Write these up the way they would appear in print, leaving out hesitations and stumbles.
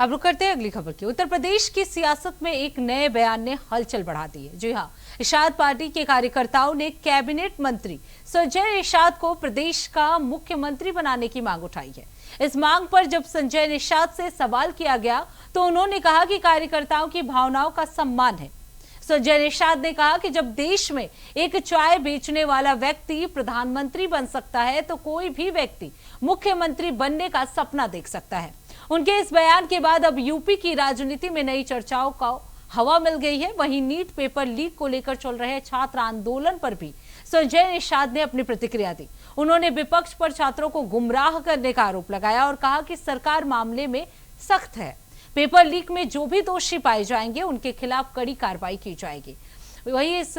अब रुक करते हैं अगली खबर की। उत्तर प्रदेश की सियासत में एक नए बयान ने हलचल बढ़ा दी है। जी हां, इरशाद पार्टी के कार्यकर्ताओं ने कैबिनेट मंत्री संजय निषाद को प्रदेश का मुख्यमंत्री बनाने की मांग उठाई है। इस मांग पर जब संजय निषाद से सवाल किया गया तो उन्होंने कहा कि कार्यकर्ताओं की भावनाओं का सम्मान है। संजय निषाद ने कहा कि जब देश में एक चाय बेचने वाला व्यक्ति प्रधानमंत्री बन सकता है तो कोई भी व्यक्ति मुख्यमंत्री बनने का सपना देख सकता है। उनके इस बयान के बाद अब यूपी की राजनीति में नई चर्चाओं का हवा मिल गई है। वहीं नीट पेपर लीक को लेकर चल रहे छात्र आंदोलन पर भी संजय निषाद ने अपनी प्रतिक्रिया दी। उन्होंने विपक्ष पर छात्रों को गुमराह करने का आरोप लगाया और कहा कि सरकार मामले में सख्त है। पेपर लीक में जो भी दोषी पाए जाएंगे उनके खिलाफ कड़ी कार्रवाई की जाएगी। वही इस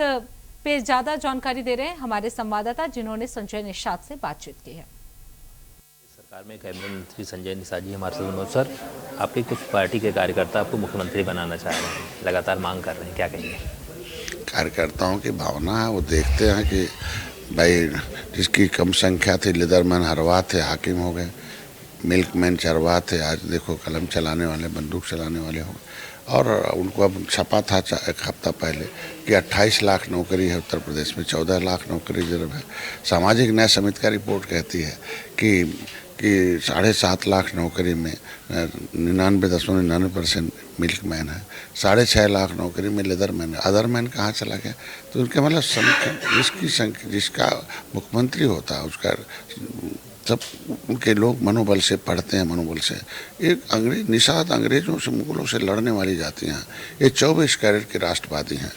पे ज्यादा जानकारी दे रहे हैं हमारे संवाददाता जिन्होंने संजय निषाद से बातचीत की है। सरकार में कैबिनेट मंत्री संजय निषाद जी हमारे साथ। सर, आपके कुछ पार्टी के कार्यकर्ता आपको मुख्यमंत्री बनाना चाह रहे हैं, लगातार मांग कर रहे हैं, क्या कहेंगे? कार्यकर्ताओं की भावना है, वो देखते हैं कि भाई जिसकी कम संख्या थी लीडरमैन हरवा थे, हाकिम हो गए, मिल्कमैन चरवा थे, आज देखो कलम चलाने वाले, बंदूक चलाने वाले हो गए। और उनको अब छपा था एक हफ्ता पहले कि 28 लाख नौकरी है उत्तर प्रदेश में, 14 लाख नौकरी रिजर्व है। सामाजिक न्याय समिति का रिपोर्ट कहती है कि 7.5 लाख नौकरी में 99.99% मिल्कमैन है, 6.5 लाख नौकरी में लेदरमैन है। अदरमैन कहाँ चला गया? तो उनके मतलब संख्या जिसका मुख्यमंत्री होता है उसका सब उनके लोग मनोबल से पढ़ते हैं, मनोबल से। एक निषाद अंग्रेजों से, मुगलों से लड़ने वाली जाति हैं। ये 24 कैरेट के राष्ट्रवादी हैं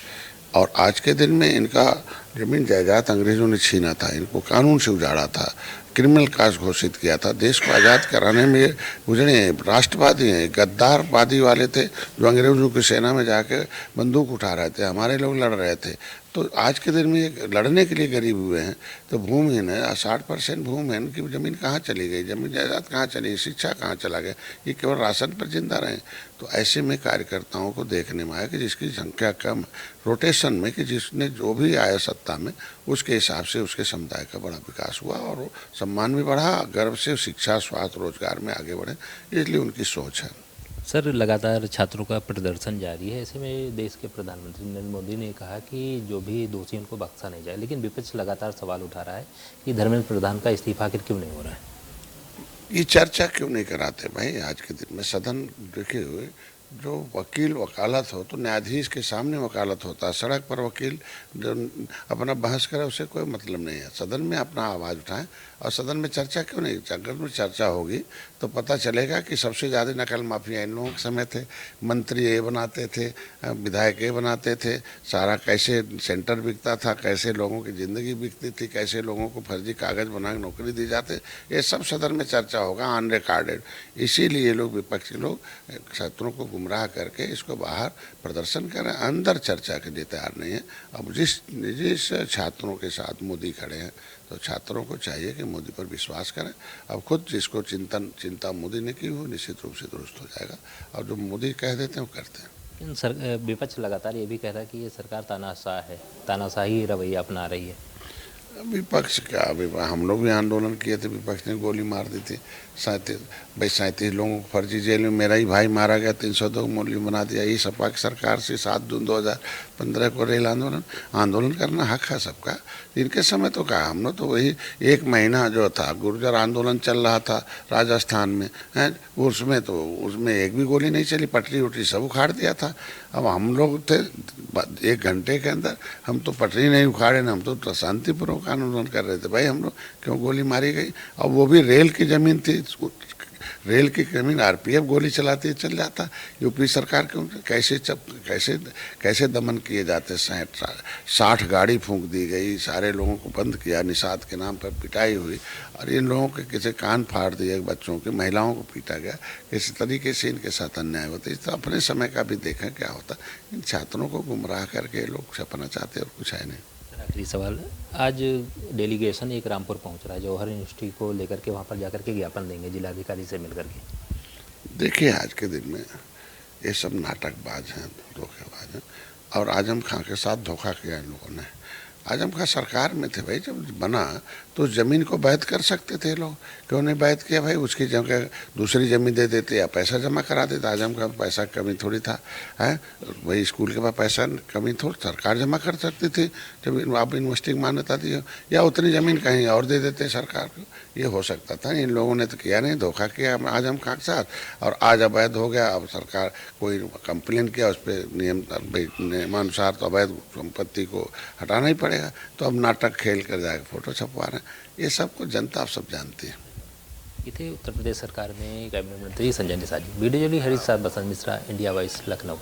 और आज के दिन में इनका जमीन जायदाद अंग्रेजों ने छीना था, इनको कानून से उजाड़ा था, क्रिमिनल कास्ट घोषित किया था, देश को आज़ाद कराने में गुजरे राष्ट्रवादी हैं। गद्दारवादी वाले थे जो अंग्रेजों की सेना में जाके बंदूक उठा रहे थे, हमारे लोग लड़ रहे थे। तो आज के दिन में लड़ने के लिए गरीब हुए हैं तो भूमिहीन है। 60% भूमिहीन की ज़मीन कहाँ चली गई, जमीन जायदाद कहाँ चली, शिक्षा कहाँ चला गया, ये केवल राशन पर जिंदा रहे। तो ऐसे में कार्यकर्ताओं को देखने में आया कि जिसकी संख्या कम, रोटेशन में, कि जिसने जो भी आया सत्ता में उसके हिसाब से उसके समुदाय का बड़ा विकास हुआ और सम्मान भी बढ़ा, गर्व से शिक्षा, स्वास्थ्य, रोजगार में आगे बढ़े, इसलिए उनकी सोच है। सर, लगातार छात्रों का प्रदर्शन जारी है। ऐसे में देश के प्रधानमंत्री नरेंद्र मोदी ने कहा कि जो भी दोषी उनको बख्शा नहीं जाए, लेकिन विपक्ष लगातार सवाल उठा रहा है कि धर्मेंद्र प्रधान का इस्तीफा आखिर क्यों नहीं हो रहा है? ये चर्चा क्यों नहीं कराते भाई? आज के दिन में सदन देखे हुए जो वकील वकालत हो तो न्यायाधीश के सामने वकालत होता है। सड़क पर वकील जो अपना बहस करे उसे कोई मतलब नहीं है। सदन में अपना आवाज़ उठाएं और सदन में चर्चा क्यों नहीं? अगर में चर्चा होगी तो पता चलेगा कि सबसे ज़्यादा नकल माफिया इन लोगों के समय थे। मंत्री ये बनाते थे, विधायक ये बनाते थे, सारा कैसे सेंटर बिकता था, कैसे लोगों की ज़िंदगी बिकती थी, कैसे लोगों को फर्जी कागज़ बना के नौकरी दी जाते, ये सब सदन में चर्चा होगा, ऑन रिकॉर्डेड। इसीलिए लोग, विपक्षी लोग छात्रों को गुमराह करके इसको बाहर प्रदर्शन करें, अंदर चर्चा के लिए तैयार नहीं है। अब जिस छात्रों के साथ मोदी खड़े हैं तो छात्रों को चाहिए कि मोदी पर विश्वास करें। अब खुद जिसको चिंता मोदी ने की वो निश्चित रूप से दुरुस्त हो जाएगा और जो मोदी कह देते हैं वो करते हैं। विपक्ष लगातार ये भी कह रहा है कि ये सरकार तानाशाह है, तानाशाही रवैया अपना रही है। विपक्ष क्या, हम लोग भी आंदोलन किए थे, विपक्ष ने गोली मार दी थी। 37 लोगों को फर्जी जेल में, मेरा ही भाई मारा गया, 302 मूल्य बना दिया। ये सपा की सरकार से 7 जून 2015 को रेल आंदोलन करना हक है सबका। इनके समय तो कहा, हम लोग तो वही 1 महीना जो था गुर्जर आंदोलन चल रहा था राजस्थान में है, उसमें एक भी गोली नहीं चली, पटरी उटरी सब उखाड़ दिया था। अब हम लोग थे 1 घंटे के अंदर, हम तो पटरी नहीं उखाड़े ना, हम तो शांतिपूर्वक आंदोलन कर रहे थे। भाई हम लोग क्यों गोली मारी गई? अब वो भी रेल की ज़मीन थी, रेल की ज़मीन आरपीएफ गोली चलाती है, चल जाता। यूपी सरकार के कैसे दमन किए जाते। 60 गाड़ी फूंक दी गई, सारे लोगों को बंद किया, निषाद के नाम पर पिटाई हुई और इन लोगों के किसी कान फाड़ दिए, बच्चों के, महिलाओं को पीटा गया। इस तरीके से इनके साथ अन्याय होता है। तो अपने समय का भी देखें क्या होता। इन छात्रों को गुमराह करके लोग छपना चाहते और कुछ है नहीं। आखिरी सवाल, आज डेलीगेशन एक रामपुर पहुंच रहा है जौहर यूनिवर्सिटी को लेकर के, वहां पर जाकर के ज्ञापन देंगे जिलाधिकारी से मिलकर के। देखिए आज के दिन में ये सब नाटकबाज हैं, धोखेबाज हैं और आजम खां के साथ धोखा किया इन लोगों ने। आजम खां सरकार में थे भाई, जब बना तो ज़मीन को बैध कर सकते थे लोग, क्यों नहीं बैध किया भाई? उसकी जगह दूसरी ज़मीन दे देते या पैसा जमा करा देते। आजम खां पैसा कमी थोड़ी था, है भाई, स्कूल के पास पैसा कमी थोड़ी, सरकार जमा कर सकती थी जब आप इन्वेस्टिंग मान्यता दी हो, या उतनी ज़मीन कहीं और दे देते सरकार को, ये हो सकता था। इन लोगों ने तो किया नहीं, धोखा किया आजम खां के साथ, और आज अवैध हो गया। अब सरकार कोई कंप्लेन किया उस पर नियमानुसार तो अवैध संपत्ति को हटाना ही पड़ेगा, तो अब नाटक खेल कर जाकर फोटो छपवा रहे हैं। ये सब कुछ जनता आप सब जानती है। ये थे उत्तर प्रदेश सरकार में कैबिनेट मंत्री संजय निषाद जी। वीडियो जर्नलिस्ट हरीश साथ बसंत मिश्रा, इंडिया वॉइस, लखनऊ।